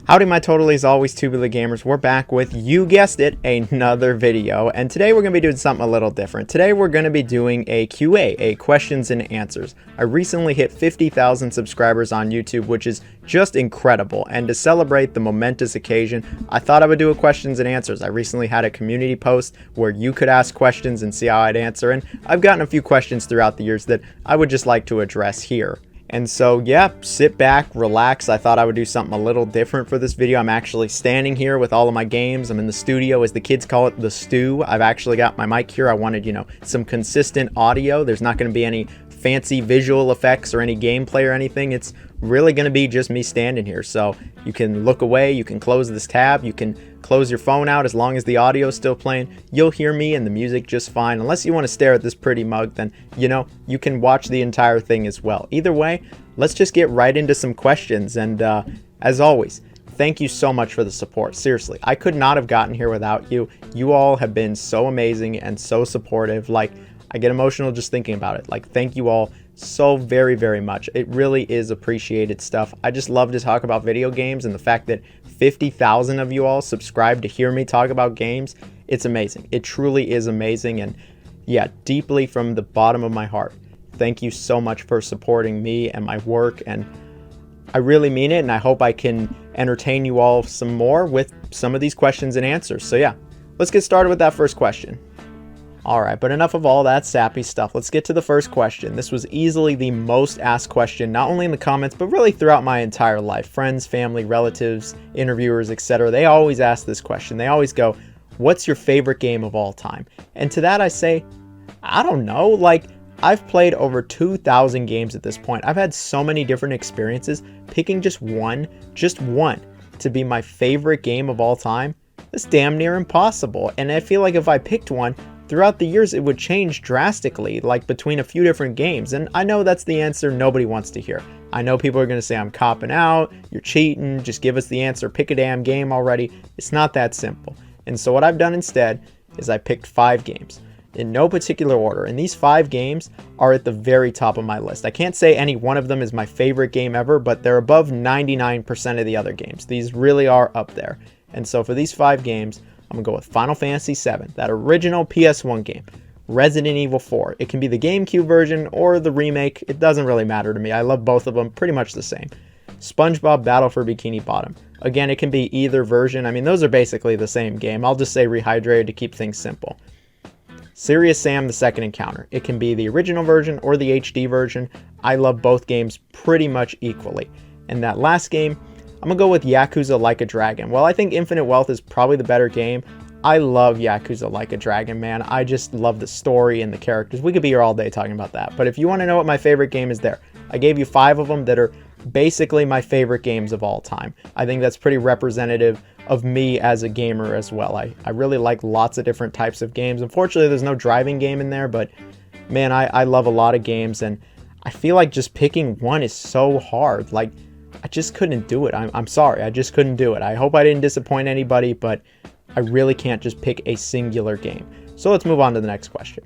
Howdy my totally always Tubular gamers, we're back with, you guessed it, another video, and today we're going to be doing something a little different. Today we're going to be doing a QA, a questions and answers. I recently hit 50,000 subscribers on YouTube, which is just incredible, and to celebrate the momentous occasion, I thought I would do a questions and answers. I recently had a community post where you could ask questions and see how I'd answer, and I've gotten a few questions throughout the years that I would just like to address here. And so, yeah, sit back, relax. I thought I would do something a little different for this video. I'm actually standing here with all of my games. I'm in the studio, as the kids call it, the stew. I've actually got my mic here. I wanted, some consistent audio. There's not going to be any fancy visual effects or any gameplay or anything. It's really going to be just me standing here. So you can look away, you can close this tab, you can close your phone out. As long as the audio is still playing, you'll hear me and the music just fine. Unless you want to stare at this pretty mug, then you can watch the entire thing as well. Either way, let's just get right into some questions. And as always, thank you so much for the support. Seriously, I could not have gotten here without you. You all have been so amazing and so supportive. Like, I get emotional just thinking about it. Like, thank you all so very, very much. It really is appreciated stuff. I just love to talk about video games, and the fact that 50,000 of you all subscribe to hear me talk about games, it's amazing. It truly is amazing. And yeah, deeply from the bottom of my heart, thank you so much for supporting me and my work. And I really mean it, and I hope I can entertain you all some more with some of these questions and answers. So yeah, let's get started with that first question. Alright, but enough of all that sappy stuff. Let's get to the first question. This was easily the most asked question, not only in the comments, but really throughout my entire life. Friends, family, relatives, interviewers, etc. They always ask this question. They always go, what's your favorite game of all time? And to that I say, I don't know. Like, I've played over 2,000 games at this point. I've had so many different experiences. Picking just one to be my favorite game of all time, that's damn near impossible. And I feel like if I picked one, throughout the years, it would change drastically, like between a few different games. And I know that's the answer nobody wants to hear. I know people are going to say I'm copping out, you're cheating, just give us the answer, pick a damn game already. It's not that simple. And so what I've done instead is I picked 5 games in no particular order. And these 5 games are at the very top of my list. I can't say any one of them is my favorite game ever, but they're above 99% of the other games. These really are up there. And so for these 5 games, I'm going to go with Final Fantasy VII, that original PS1 game. Resident Evil 4. It can be the GameCube version or the remake. It doesn't really matter to me. I love both of them pretty much the same. SpongeBob Battle for Bikini Bottom. Again, it can be either version. I mean, those are basically the same game. I'll just say Rehydrated to keep things simple. Serious Sam: The Second Encounter. It can be the original version or the HD version. I love both games pretty much equally. And that last game, I'm going to go with Yakuza Like a Dragon. Well, I think Infinite Wealth is probably the better game. I love Yakuza Like a Dragon, man. I just love the story and the characters. We could be here all day talking about that. But if you want to know what my favorite game is, there. I gave you 5 of them that are basically my favorite games of all time. I think that's pretty representative of me as a gamer as well. I really like lots of different types of games. Unfortunately, there's no driving game in there, but man, I love a lot of games, and I feel like just picking one is so hard. Like, I just couldn't do it. I'm sorry. I just couldn't do it. I hope I didn't disappoint anybody, but I really can't just pick a singular game. So let's move on to the next question.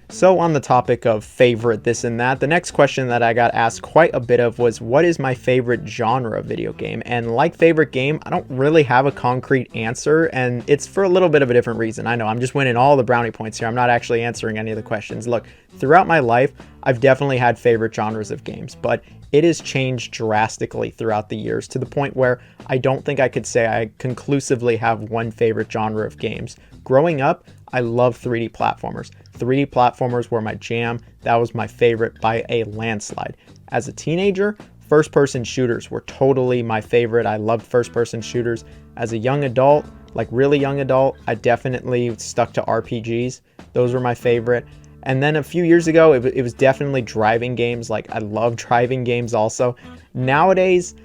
So on the topic of favorite this and that, the next question that I got asked quite a bit of was, what is my favorite genre of video game? And like favorite game, I don't really have a concrete answer, and it's for a little bit of a different reason. I know I'm just winning all the brownie points here. I'm not actually answering any of the questions. Look, throughout my life, I've definitely had favorite genres of games, but it has changed drastically throughout the years to the point where I don't think I could say I conclusively have one favorite genre of games. Growing up, I love 3D platformers. 3D platformers were my jam. That was my favorite by a landslide. As a teenager, first-person shooters were totally my favorite. I loved first-person shooters. As a young adult, like really young adult, I definitely stuck to RPGs. Those were my favorite. And then a few years ago, it was definitely driving games. Like, I love driving games also. Nowadays,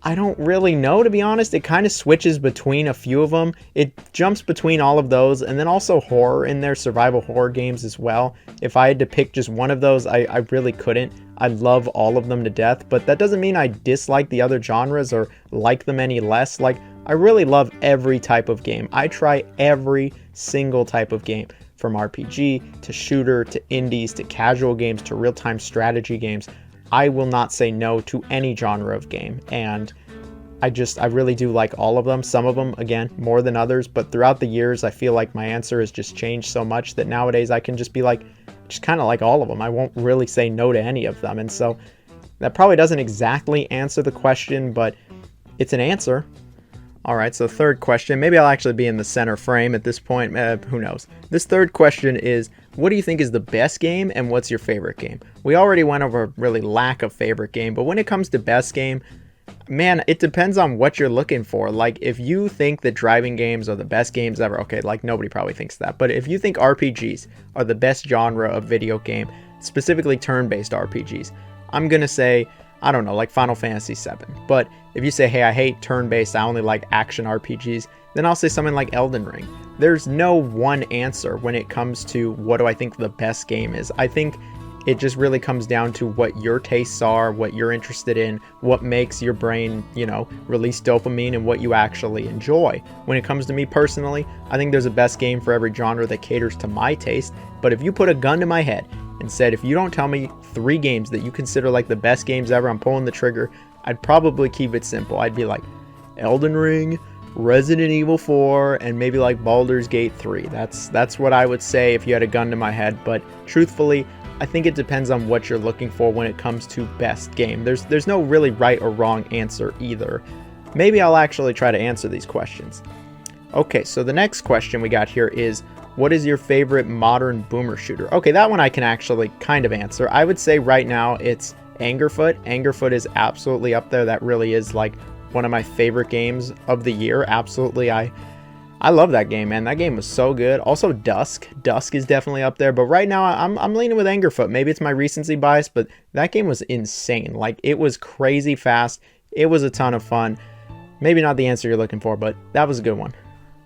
I don't really know, to be honest. It kind of switches between a few of them. It jumps between all of those, and then also horror in there, survival horror games as well. If I had to pick just one of those, I really couldn't. I love all of them to death, but that doesn't mean I dislike the other genres or like them any less. Like, I really love every type of game. I try every single type of game, from RPG to shooter to indies to casual games to real-time strategy games. I will not say no to any genre of game, and I really do like all of them. Some of them, again, more than others, but throughout the years, I feel like my answer has just changed so much that nowadays I can just be like, just kind of like all of them. I won't really say no to any of them. And so that probably doesn't exactly answer the question, but it's an answer. All right, so third question. Maybe I'll actually be in the center frame at this point. Who knows? This third question is, what do you think is the best game and what's your favorite game? We already went over really lack of favorite game, but when it comes to best game, man, it depends on what you're looking for. Like, if you think that driving games are the best games ever, okay, like nobody probably thinks that, but if you think RPGs are the best genre of video game, specifically turn-based RPGs, I'm gonna say, I don't know, like Final Fantasy VII. But if you say, hey, I hate turn-based, I only like action RPGs, then I'll say something like Elden Ring. There's no one answer when it comes to what do I think the best game is. I think it just really comes down to what your tastes are, what you're interested in, what makes your brain, you know, release dopamine and what you actually enjoy. When it comes to me personally, I think there's a best game for every genre that caters to my taste. But if you put a gun to my head and said, if you don't tell me 3 games that you consider like the best games ever, I'm pulling the trigger, I'd probably keep it simple. I'd be like Elden Ring, Resident Evil 4, and maybe like Baldur's Gate 3. That's what I would say if you had a gun to my head. But truthfully, I think it depends on what you're looking for when it comes to best game. There's no really right or wrong answer either. Maybe I'll actually try to answer these questions. Okay, so the next question we got here is, what is your favorite modern boomer shooter? Okay, that one I can actually kind of answer. I would say right now it's Angerfoot. Angerfoot is absolutely up there. That really is like one of my favorite games of the year. Absolutely, I love that game, man. That game was so good. Also, Dusk. Dusk is definitely up there. But right now, I'm leaning with Angerfoot. Maybe it's my recency bias, but that game was insane. Like, it was crazy fast. It was a ton of fun. Maybe not the answer you're looking for, but that was a good one.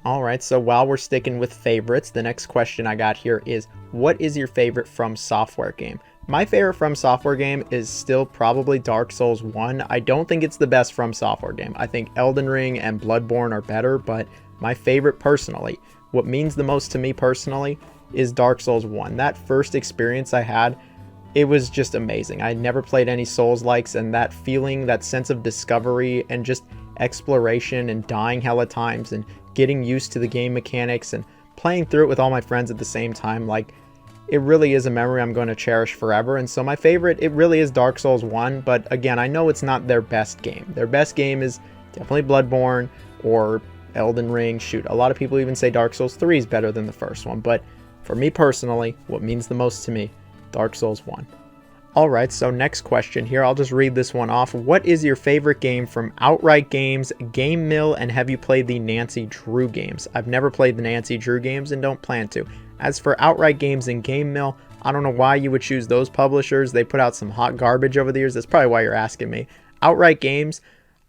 All right, so while we're sticking with favorites, the next question I got here is, what is your favorite FromSoftware game? My favorite FromSoftware game is still probably Dark Souls 1. I don't think it's the best FromSoftware game. I think Elden Ring and Bloodborne are better, but my favorite personally, what means the most to me personally, is Dark Souls 1. That first experience I had, it was just amazing. I never played any Souls-likes, and that feeling, that sense of discovery and just exploration and dying hella times and getting used to the game mechanics and playing through it with all my friends at the same time, like, it really is a memory I'm going to cherish forever. And so my favorite, it really is Dark Souls 1, but again, I know it's not their best game. Their best game is definitely Bloodborne or Elden Ring. Shoot, a lot of people even say Dark Souls 3 is better than the first one, but for me personally, what means the most to me, Dark Souls 1. Alright, so next question here, I'll just read this one off. What is your favorite game from Outright Games, Game Mill, and have you played the Nancy Drew games? I've never played the Nancy Drew games and don't plan to. As for Outright Games and Game Mill, I don't know why you would choose those publishers. They put out some hot garbage over the years. That's probably why you're asking me. Outright Games,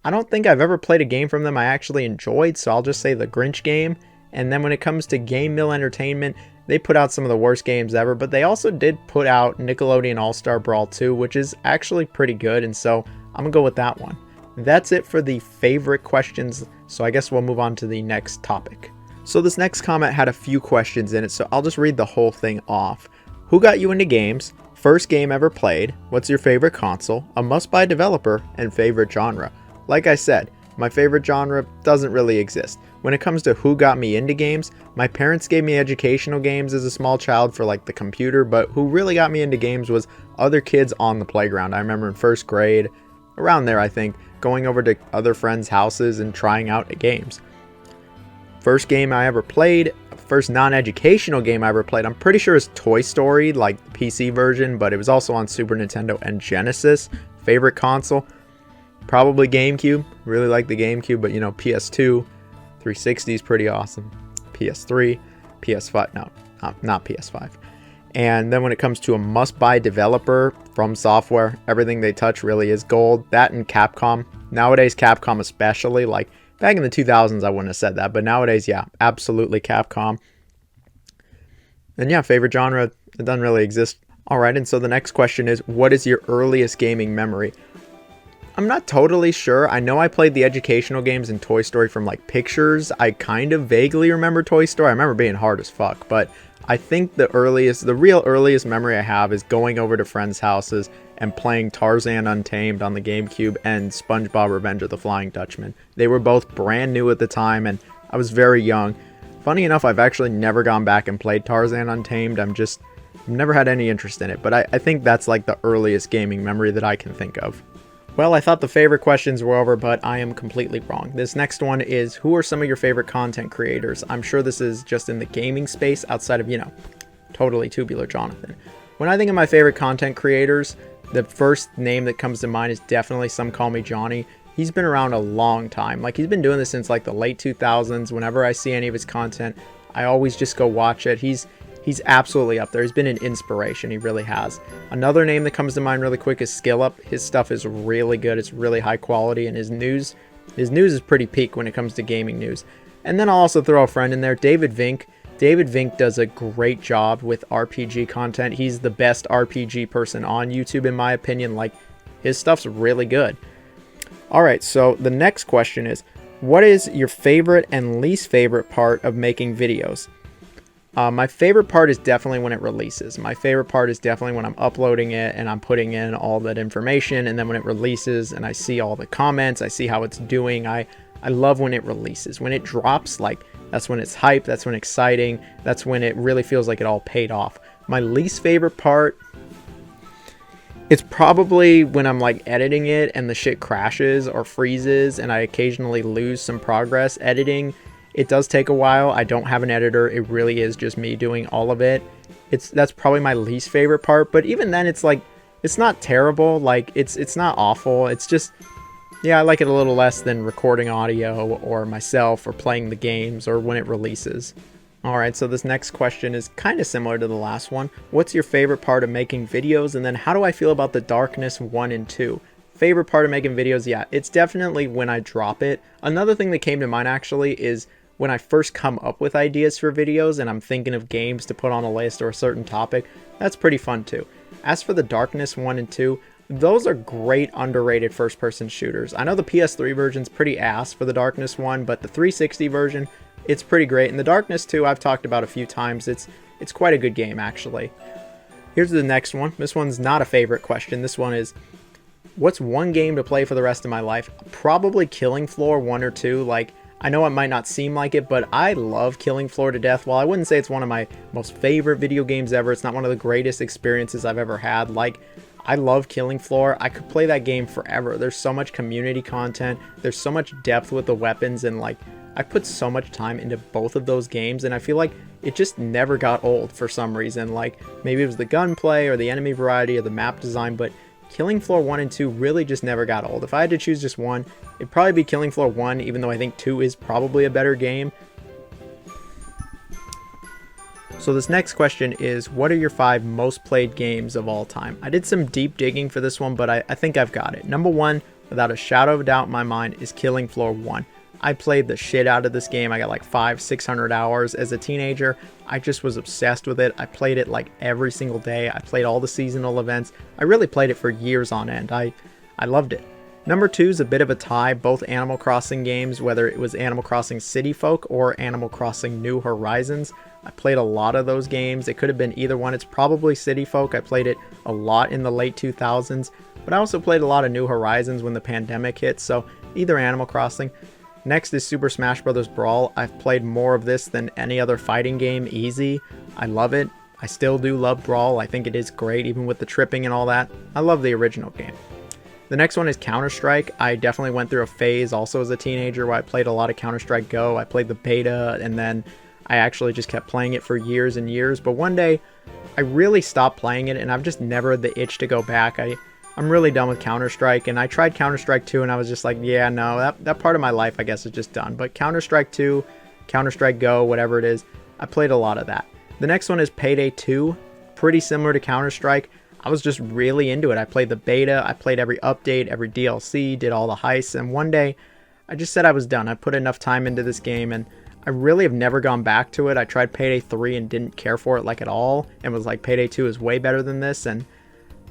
I don't think I've ever played a game from them I actually enjoyed, so I'll just say the Grinch game. And then when it comes to Game Mill Entertainment, they put out some of the worst games ever, but they also did put out Nickelodeon All-Star Brawl 2, which is actually pretty good, and so I'm gonna go with that one. That's it for the favorite questions, so I guess we'll move on to the next topic. So this next comment had a few questions in it, so I'll just read the whole thing off. Who got you into games? First game ever played? What's your favorite console? A must-buy developer? And favorite genre? Like I said, my favorite genre doesn't really exist. When it comes to who got me into games, my parents gave me educational games as a small child for like the computer, but who really got me into games was other kids on the playground. I remember in first grade, around there I think, going over to other friends' houses and trying out games. First game I ever played, first non-educational game I ever played, I'm pretty sure is Toy Story, like the PC version, but it was also on Super Nintendo and Genesis. Favorite console? Probably GameCube. Really like the GameCube, but you know, PS2, 360 is pretty awesome. PS3, PS5, no, not PS5. And then when it comes to a must-buy developer, FromSoftware, everything they touch really is gold. That and Capcom. Nowadays, Capcom especially, like back in the 2000s, I wouldn't have said that, but nowadays, yeah, absolutely Capcom. And yeah, favorite genre, it doesn't really exist. All right, and so the next question is, what is your earliest gaming memory? I'm not totally sure. I know I played the educational games in Toy Story from like pictures. I kind of vaguely remember Toy Story. I remember being hard as fuck, but I think the real earliest memory I have is going over to friends' houses and playing Tarzan Untamed on the GameCube and SpongeBob Revenge of the Flying Dutchman. They were both brand new at the time, and I was very young. Funny enough, I've actually never gone back and played Tarzan Untamed. I've never had any interest in it, but I think that's like the earliest gaming memory that I can think of. Well, I thought the favorite questions were over, but I am completely wrong. This next one is, who are some of your favorite content creators? I'm sure this is just in the gaming space outside of, totally Tubular Jonathan. When I think of my favorite content creators, the first name that comes to mind is definitely Some Call Me Johnny. He's been around a long time. Like, he's been doing this since like the late 2000s. Whenever I see any of his content, I always just go watch it. He's absolutely up there. He's been an inspiration. He really has. Another name that comes to mind really quick is SkillUp. His stuff is really good. It's really high quality, and his news is pretty peak when it comes to gaming news. And then I'll also throw a friend in there, David Vink. David Vink does a great job with RPG content. He's the best RPG person on YouTube, in my opinion. Like, his stuff's really good. All right, so the next question is, what is your favorite and least favorite part of making videos? My favorite part is definitely when it releases. My favorite part is definitely when I'm uploading it and I'm putting in all that information, and then when it releases and I see all the comments, I see how it's doing. I love when it releases. When it drops, like, that's when it's hype, that's when it's exciting, that's when it really feels like it all paid off. My least favorite part, it's probably when I'm like editing it and the shit crashes or freezes and I occasionally lose some progress editing. It does take a while. I don't have an editor. It really is just me doing all of it. That's probably my least favorite part, but even then it's like, it's not terrible. Like, it's not awful. It's just, yeah, I like it a little less than recording audio or myself or playing the games or when it releases. All right, so this next question is kind of similar to the last one. What's your favorite part of making videos? And then how do I feel about the Darkness 1 and 2? Favorite part of making videos? Yeah, it's definitely when I drop it. Another thing that came to mind actually is when I first come up with ideas for videos and I'm thinking of games to put on a list or a certain topic. That's pretty fun too. As for the Darkness 1 and 2, those are great underrated first-person shooters. I know the PS3 version's pretty ass for the Darkness 1, but the 360 version, it's pretty great. And the Darkness 2, I've talked about a few times. It's quite a good game, actually. Here's the next one. This one's not a favorite question. This one is, what's one game to play for the rest of my life? Probably Killing Floor 1 or 2. Like, I know it might not seem like it, but I love Killing Floor to death. While I wouldn't say it's one of my most favorite video games ever, it's not one of the greatest experiences I've ever had. Like, I love Killing Floor. I could play that game forever. There's so much community content. There's so much depth with the weapons, and like, I put so much time into both of those games, and I feel like it just never got old for some reason. Like, maybe it was the gunplay or the enemy variety or the map design, but Killing Floor 1 and 2 really just never got old. If I had to choose just one, it'd probably be Killing Floor 1, even though I think 2 is probably a better game. So this next question is, what are your 5 most played games of all time? I did some deep digging for this one, but I think I've got it. Number 1, without a shadow of a doubt in my mind, is Killing Floor 1. I played the shit out of this game. I got like 500-600 hours as a teenager. I just was obsessed with it. I played it like every single day. I played all the seasonal events. I really played it for years on end. I loved it. Number 2 is a bit of a tie. Both Animal Crossing games, whether it was Animal Crossing City Folk or Animal Crossing New Horizons. I played a lot of those games. It could have been either one. It's probably City Folk. I played it a lot in the late 2000s, but I also played a lot of New Horizons when the pandemic hit, so either Animal Crossing. Next is Super Smash Bros. Brawl. I've played more of this than any other fighting game, easy. I love it. I still do love Brawl. I think it is great, even with the tripping and all that. I love the original game. The next one is Counter-Strike. I definitely went through a phase also as a teenager where I played a lot of Counter-Strike Go. I played the beta, and then I actually just kept playing it for years and years. But one day, I really stopped playing it, and I've just never had the itch to go back. I'm really done with Counter-Strike, and I tried Counter-Strike 2, and I was just like, yeah, no, that part of my life, I guess, is just done. But Counter-Strike 2, Counter-Strike Go, whatever it is, I played a lot of that. The next one is Payday 2, pretty similar to Counter-Strike. I was just really into it. I played the beta, I played every update, every DLC, did all the heists, and one day, I just said I was done. I put enough time into this game, and I really have never gone back to it. I tried Payday 3 and didn't care for it like at all, and was like, Payday 2 is way better than this, and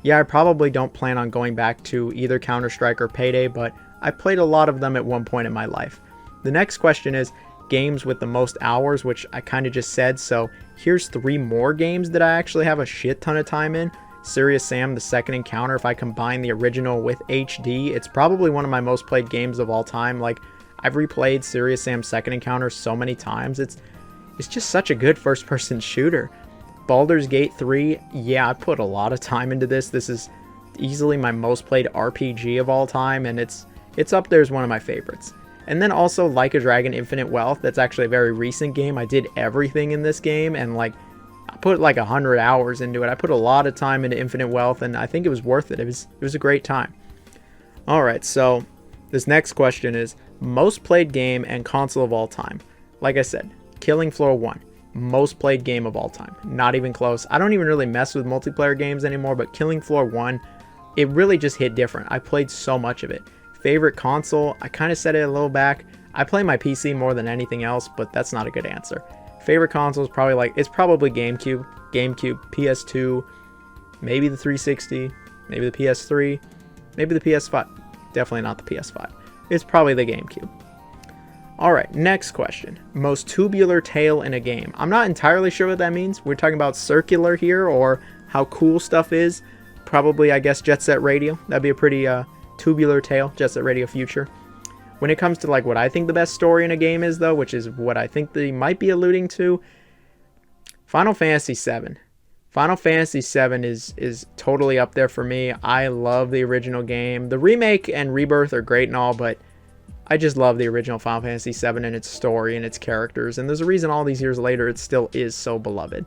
Yeah, I probably don't plan on going back to either Counter-Strike or Payday, but I played a lot of them at one point in my life. The next question is games with the most hours, which I kind of just said, so here's 3 more games that I actually have a shit ton of time in. Serious Sam: The Second Encounter, if I combine the original with HD, it's probably one of my most played games of all time. Like, I've replayed Serious Sam: Second Encounter so many times. It's just such a good first-person shooter. Baldur's Gate 3, yeah, I put a lot of time into this. This is easily my most played RPG of all time, and it's up there as one of my favorites. And then also Like a Dragon: Infinite Wealth. That's actually a very recent game. I did everything in this game, and like I put like 100 hours into it. I put a lot of time into Infinite Wealth, and I think it was worth it. It was a great time. All right, so this next question is most played game and console of all time. Like I said, Killing Floor 1, most played game of all time. Not even close. I don't even really mess with multiplayer games anymore, but Killing Floor 1, it really just hit different. I played so much of it. Favorite console, I kind of said it a little back. I play my PC more than anything else, but that's not a good answer. Favorite console is probably it's probably GameCube, PS2, maybe the 360, maybe the PS3, maybe the PS5. Definitely not the PS5. It's probably the GameCube. Alright, next question. Most tubular tail in a game. I'm not entirely sure what that means. We're talking about circular here, or how cool stuff is. Probably, I guess, Jet Set Radio. That'd be a pretty tubular tail, Jet Set Radio Future. When it comes to like what I think the best story in a game is, though, which is what I think they might be alluding to, Final Fantasy VII. Final Fantasy VII is totally up there for me. I love the original game. The remake and rebirth are great and all, but I just love the original Final Fantasy VII and its story and its characters. And there's a reason all these years later it still is so beloved.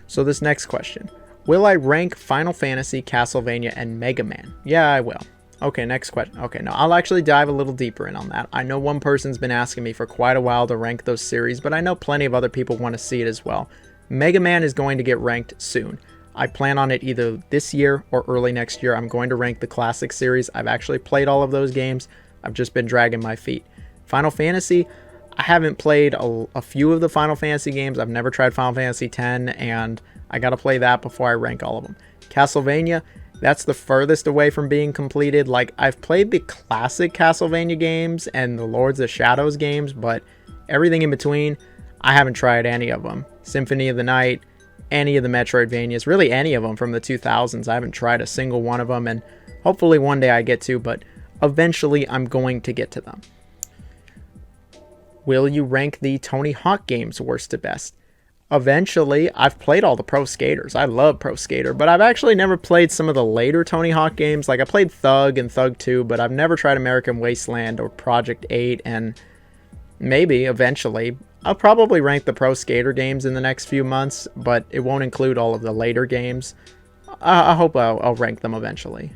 So this next question. Will I rank Final Fantasy, Castlevania, and Megaman? Yeah, I will. Okay, next question. Okay, no, I'll actually dive a little deeper in on that. I know one person's been asking me for quite a while to rank those series, but I know plenty of other people want to see it as well. Mega Man is going to get ranked soon. I plan on it either this year or early next year. I'm going to rank the classic series. I've actually played all of those games. I've just been dragging my feet. Final Fantasy, I haven't played a few of the Final Fantasy games. I've never tried Final Fantasy X, and I gotta play that before I rank all of them. Castlevania, that's the furthest away from being completed. Like, I've played the classic Castlevania games and the Lords of Shadows games, but everything in between, I haven't tried any of them. Symphony of the Night, any of the Metroidvanias, really any of them from the 2000s. I haven't tried a single one of them, and hopefully one day I get to, but eventually I'm going to get to them. Will you rank the Tony Hawk games worst to best? Eventually. I've played all the Pro Skaters. I love Pro Skater, but I've actually never played some of the later Tony Hawk games. Like, I played Thug and Thug 2, but I've never tried American Wasteland or Project 8, and maybe eventually I'll probably rank the Pro Skater games in the next few months, but it won't include all of the later games. I hope I'll rank them eventually.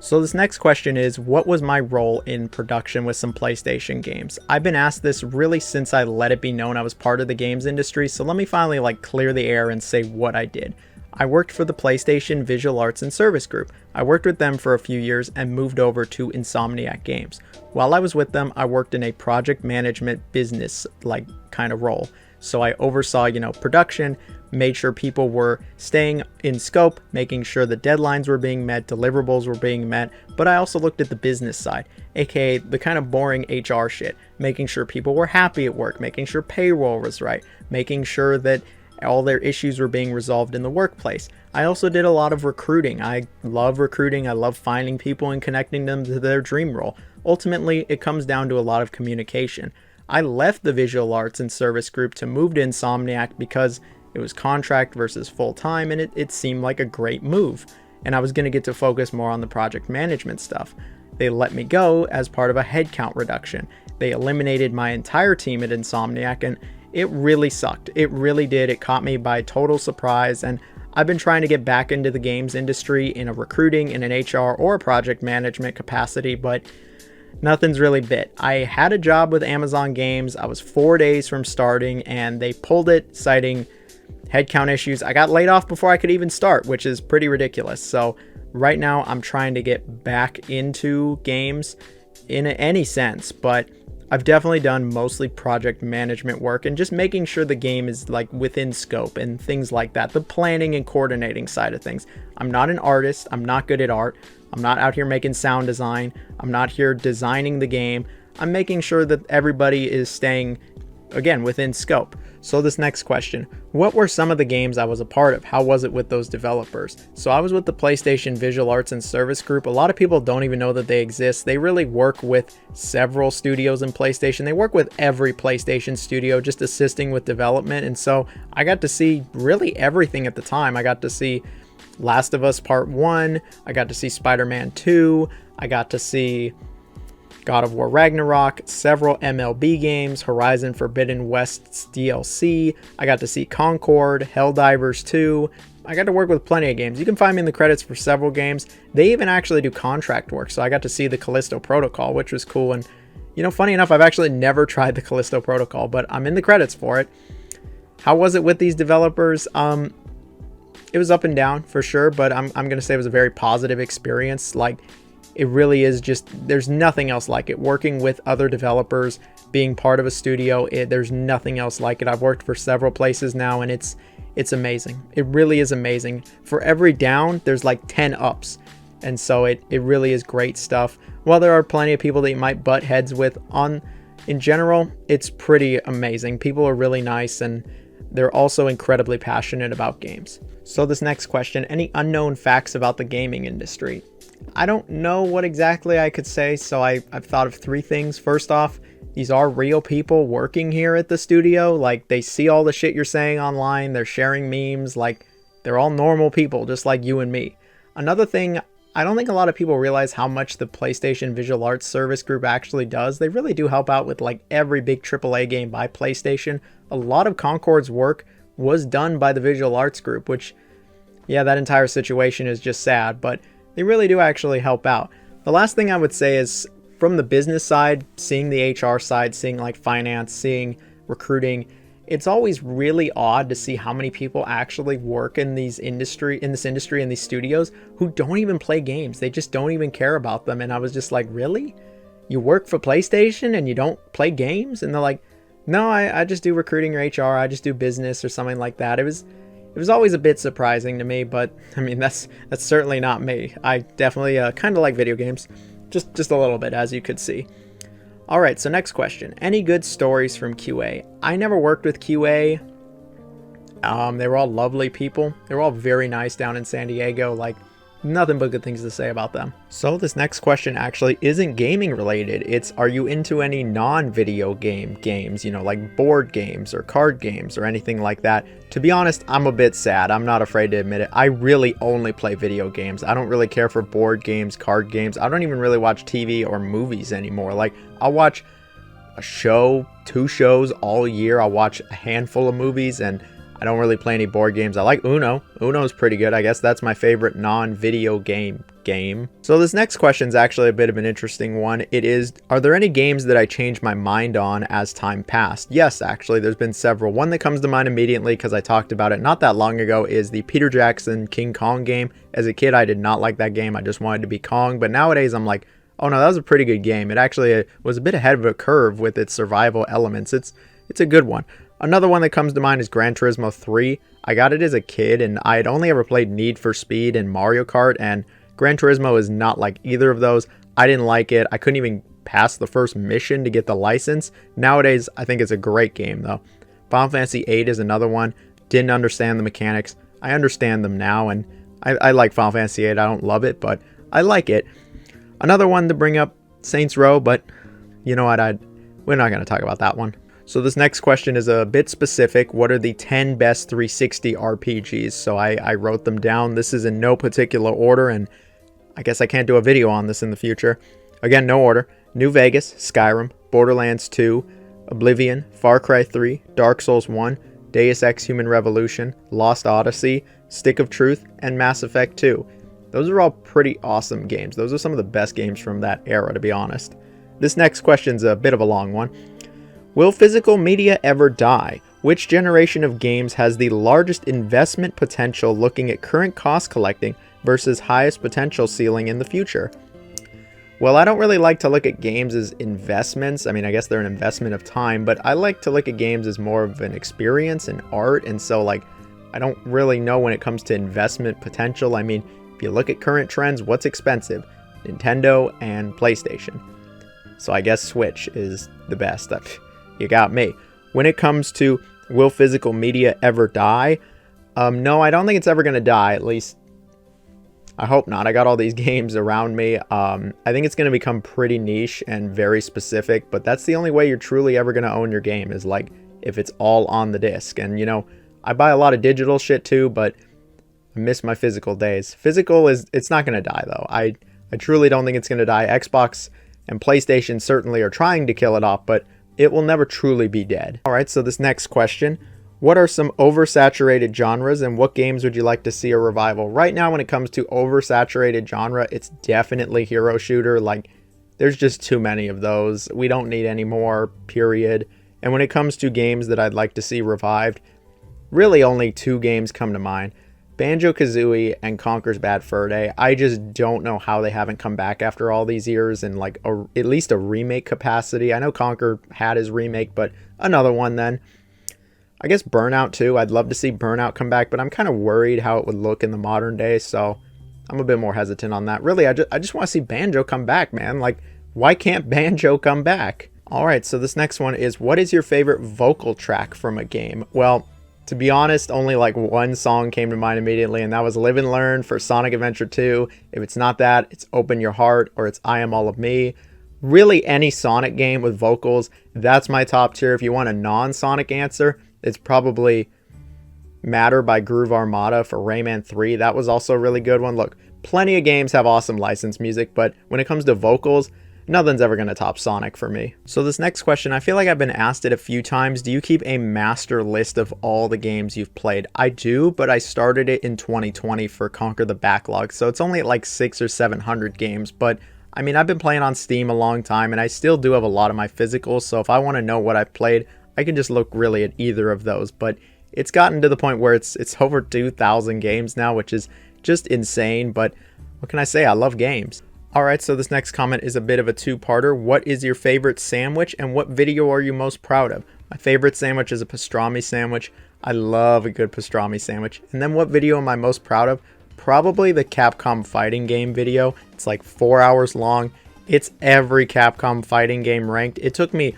So this next question is, what was my role in production with some PlayStation games? I've been asked this really since I let it be known I was part of the games industry, so let me finally clear the air and say what I did. I worked for the PlayStation Visual Arts and Service Group. I worked with them for a few years and moved over to Insomniac Games. While I was with them, I worked in a project management business kind of role. So I oversaw, production, made sure people were staying in scope, making sure the deadlines were being met, deliverables were being met, but I also looked at the business side, aka the kind of boring HR shit, making sure people were happy at work, making sure payroll was right, making sure that all their issues were being resolved in the workplace. I also did a lot of recruiting. I love recruiting. I love finding people and connecting them to their dream role. Ultimately, it comes down to a lot of communication. I left the Visual Arts and Service Group to move to Insomniac because it was contract versus full-time, and it seemed like a great move. And I was going to get to focus more on the project management stuff. They let me go as part of a headcount reduction. They eliminated my entire team at Insomniac, and it really sucked. It really did. It caught me by total surprise, and I've been trying to get back into the games industry in a recruiting, in an HR, or a project management capacity, but nothing's really bit. I had a job with Amazon Games. I was 4 days from starting, and they pulled it, citing headcount issues. I got laid off before I could even start, which is pretty ridiculous. So right now I'm trying to get back into games in any sense, but I've definitely done mostly project management work and just making sure the game is like within scope and things like that. The planning and coordinating side of things. I'm not an artist. I'm not good at art. I'm not out here making sound design. I'm not here designing the game. I'm making sure that everybody is staying, again, within scope. So this next question, what were some of the games I was a part of? How was it with those developers? So I was with the PlayStation Visual Arts and Service Group. A lot of people don't even know that they exist. They really work with several studios in PlayStation. They work with every PlayStation studio, just assisting with development. And so I got to see really everything at the time. I got to see Last of Us Part 1. I got to see Spider-Man 2. I got to see God of War Ragnarok, several MLB games, Horizon Forbidden West's DLC. I got to see Concord, Helldivers 2. I got to work with plenty of games. You can find me in the credits for several games. They even actually do contract work, so I got to see the Callisto Protocol, which was cool. And, you know, funny enough, I've actually never tried the Callisto Protocol, but I'm in the credits for it. How was it with these developers? It was up and down for sure, but I'm going to say it was a very positive experience. Like, it really is just, there's nothing else like it. Working with other developers, being part of a studio, there's nothing else like it. I've worked for several places now, and it's amazing. It really is amazing. For every down, there's like 10 ups. And so it really is great stuff. While there are plenty of people that you might butt heads with, in general, it's pretty amazing. People are really nice, and they're also incredibly passionate about games. So this next question, any unknown facts about the gaming industry? I don't know what exactly I could say, so I've thought of 3 things. First off, these are real people working here at the studio. Like, they see all the shit you're saying online. They're sharing memes. Like, they're all normal people, just like you and me. Another thing, I don't think a lot of people realize how much the PlayStation Visual Arts Service Group actually does. They really do help out with like every big AAA game by PlayStation. A lot of Concord's work was done by the Visual Arts Group, which, yeah, that entire situation is just sad, but they really do actually help out. The last thing I would say is, from the business side, seeing the HR side, seeing like finance, seeing recruiting, it's always really odd to see how many people actually work in this industry, in these studios, who don't even play games. They just don't even care about them. And I was just like, really? You work for PlayStation and you don't play games? And they're like, no, I just do recruiting or HR. I just do business or something like that. It was always a bit surprising to me, but I mean, that's certainly not me. I definitely kind of like video games, just a little bit, as you could see. All right, so next question. Any good stories from QA? I never worked with QA. They were all lovely people. They were all very nice down in San Diego. Like, nothing but good things to say about them. So this next question actually isn't gaming related. It's, are you into any non-video games, you know, like board games or card games or anything like that? To be honest, I'm a bit sad. I'm not afraid to admit it. I really only play video games. I don't really care for board games, card games. I don't even really watch TV or movies anymore. Like, I'll watch a show, 2 shows all year. I'll watch a handful of movies, and I don't really play any board games. I like Uno. Uno's pretty good. I guess that's my favorite non-video game. So this next question is actually a bit of an interesting one. It is, are there any games that I changed my mind on as time passed? Yes, actually, there's been several. One that comes to mind immediately, because I talked about it not that long ago, is the Peter Jackson King Kong game. As a kid, I did not like that game. I just wanted to be Kong. But nowadays, I'm like, oh no, that was a pretty good game. It actually was a bit ahead of a curve with its survival elements. It's a good one. Another one that comes to mind is Gran Turismo 3. I got it as a kid, and I had only ever played Need for Speed and Mario Kart, and Gran Turismo is not like either of those. I didn't like it. I couldn't even pass the first mission to get the license. Nowadays, I think it's a great game, though. Final Fantasy VIII is another one. Didn't understand the mechanics. I understand them now, and I like Final Fantasy VIII. I don't love it, but I like it. Another one to bring up, Saints Row, but you know what? We're not going to talk about that one. So this next question is a bit specific. What are the 10 best 360 RPGs? So I wrote them down. This is in no particular order, and I guess I can't do a video on this in the future. Again, no order. New Vegas, Skyrim, Borderlands 2, Oblivion, Far Cry 3, Dark Souls 1, Deus Ex Human Revolution, Lost Odyssey, Stick of Truth, and Mass Effect 2. Those are all pretty awesome games. Those are some of the best games from that era, to be honest. This next question's a bit of a long one. Will physical media ever die? Which generation of games has the largest investment potential looking at current cost collecting versus highest potential ceiling in the future? Well, I don't really like to look at games as investments. I mean, I guess they're an investment of time, but I like to look at games as more of an experience and art. And so, like, I don't really know when it comes to investment potential. I mean, if you look at current trends, what's expensive? Nintendo and PlayStation. So I guess Switch is the best. You got me. When it comes to will physical media ever die? No, I don't think it's ever going to die, at least I hope not. I got all these games around me. I think it's going to become pretty niche and very specific, but that's the only way you're truly ever going to own your game is like if it's all on the disc. And you know, I buy a lot of digital shit too, but I miss my physical days. Physical it's not going to die though. I truly don't think it's going to die. Xbox and PlayStation certainly are trying to kill it off, but it will never truly be dead. All right, so this next question. What are some oversaturated genres and what games would you like to see a revival? Right now, when it comes to oversaturated genre, it's definitely hero shooter. Like, there's just too many of those. We don't need any more, period. And when it comes to games that I'd like to see revived, really only two games come to mind. Banjo-Kazooie and Conker's Bad Fur Day. I just don't know how they haven't come back after all these years in like at least a remake capacity. I know Conker had his remake, but another one then. I guess Burnout too. I'd love to see Burnout come back, but I'm kind of worried how it would look in the modern day, so I'm a bit more hesitant on that. Really, I just want to see Banjo come back, man. Like, why can't Banjo come back? Alright, so this next one is, what is your favorite vocal track from a game? Well, to be honest, only like one song came to mind immediately, and that was Live and Learn for Sonic Adventure 2. If it's not that, it's Open Your Heart, or it's I Am All of Me. Really, any Sonic game with vocals, that's my top tier. If you want a non-Sonic answer, it's probably Matter by Groove Armada for Rayman 3. That was also a really good one. Look, plenty of games have awesome licensed music, but when it comes to vocals, nothing's ever going to top Sonic for me. So this next question, I feel like I've been asked it a few times. Do you keep a master list of all the games you've played? I do, but I started it in 2020 for Conquer the Backlog, so it's only at like 600 or 700 games, but I mean, I've been playing on Steam a long time, and I still do have a lot of my physicals, so if I want to know what I've played, I can just look really at either of those. But it's gotten to the point where it's over 2,000 games now, which is just insane, but what can I say? I love games. Alright, so this next comment is a bit of a two-parter. What is your favorite sandwich, and what video are you most proud of? My favorite sandwich is a pastrami sandwich. I love a good pastrami sandwich. And then what video am I most proud of? Probably the Capcom fighting game video. It's like 4 hours long. It's every Capcom fighting game ranked. It took me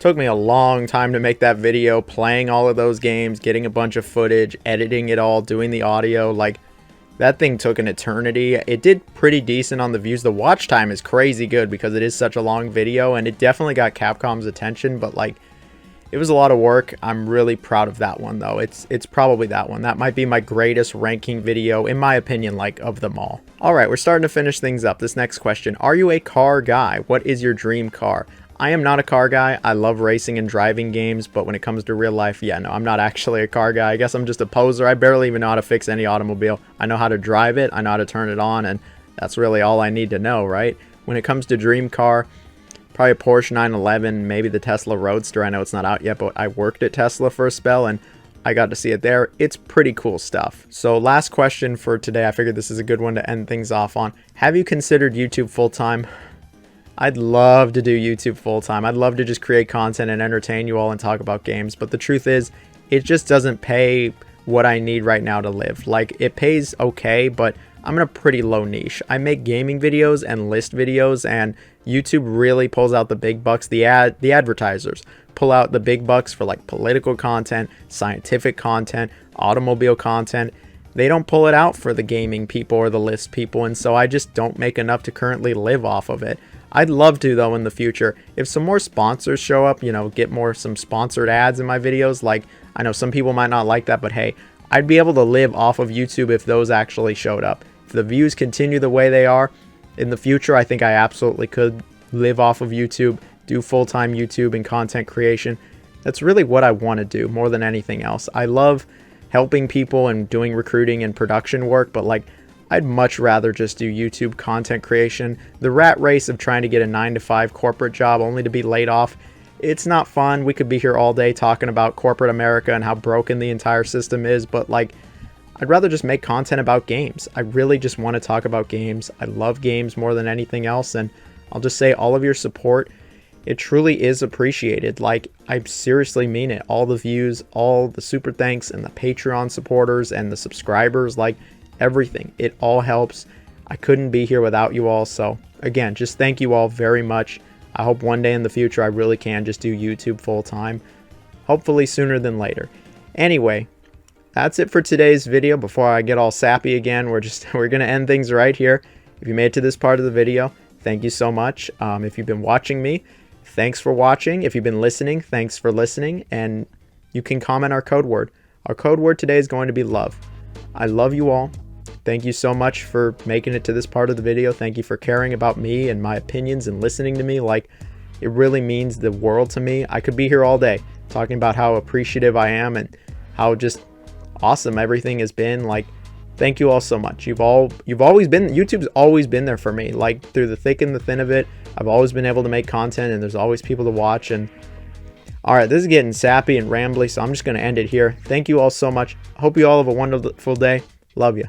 a long time to make that video, playing all of those games, getting a bunch of footage, editing it all, doing the audio. Like, that thing took an eternity. It did pretty decent on the views. The watch time is crazy good because it is such a long video, and it definitely got Capcom's attention, but like, it was a lot of work. I'm really proud of that one though. It's probably that one. That might be my greatest ranking video, in my opinion, like, of them all. Alright, we're starting to finish things up. This next question, are you a car guy? What is your dream car? I am not a car guy. I love racing and driving games, but when it comes to real life, yeah, no, I'm not actually a car guy. I guess I'm just a poser. I barely even know how to fix any automobile. I know how to drive it, I know how to turn it on, and that's really all I need to know, right? When it comes to dream car, probably a Porsche 911, maybe the Tesla Roadster. I know it's not out yet, but I worked at Tesla for a spell, and I got to see it there. It's pretty cool stuff. So last question for today. I figured this is a good one to end things off on. Have you considered YouTube full-time? I'd love to do YouTube full-time. I'd love to just create content and entertain you all and talk about games, but the truth is, it just doesn't pay what I need right now to live. Like, it pays okay, but I'm in a pretty low niche. I make gaming videos and list videos, and YouTube really pulls out the big bucks. The advertisers pull out the big bucks for like political content, scientific content, automobile content. They don't pull it out for the gaming people or the list people, and so I just don't make enough to currently live off of it. I'd love to though in the future. If some more sponsors show up, you know, get some sponsored ads in my videos. Like, I know some people might not like that, but hey, I'd be able to live off of YouTube if those actually showed up. If the views continue the way they are in the future, I think I absolutely could live off of YouTube, do full-time YouTube and content creation. That's really what I want to do more than anything else. I love helping people and doing recruiting and production work, but like, I'd much rather just do YouTube content creation. The rat race of trying to get a 9-to-5 corporate job only to be laid off, it's not fun. We could be here all day talking about corporate America and how broken the entire system is, but like, I'd rather just make content about games. I really just want to talk about games. I love games more than anything else, and I'll just say all of your support, it truly is appreciated. Like, I seriously mean it. All the views, all the super thanks, and the Patreon supporters, and the subscribers, like everything. It all helps. I couldn't be here without you all. So again, just thank you all very much. I hope one day in the future I really can just do YouTube full time. Hopefully sooner than later. Anyway, that's it for today's video. Before I get all sappy again, we're going to end things right here. If you made it to this part of the video, thank you so much. If you've been watching me, thanks for watching. If you've been listening, thanks for listening. And you can comment our code word. Our code word today is going to be love. I love you all. Thank you so much for making it to this part of the video. Thank you for caring about me and my opinions and listening to me. Like, it really means the world to me. I could be here all day talking about how appreciative I am and how just awesome everything has been. Like, thank you all so much. You've always been, YouTube's always been there for me. Like, through the thick and the thin of it, I've always been able to make content, and there's always people to watch. And all right, this is getting sappy and rambly, so I'm just going to end it here. Thank you all so much. Hope you all have a wonderful day. Love you.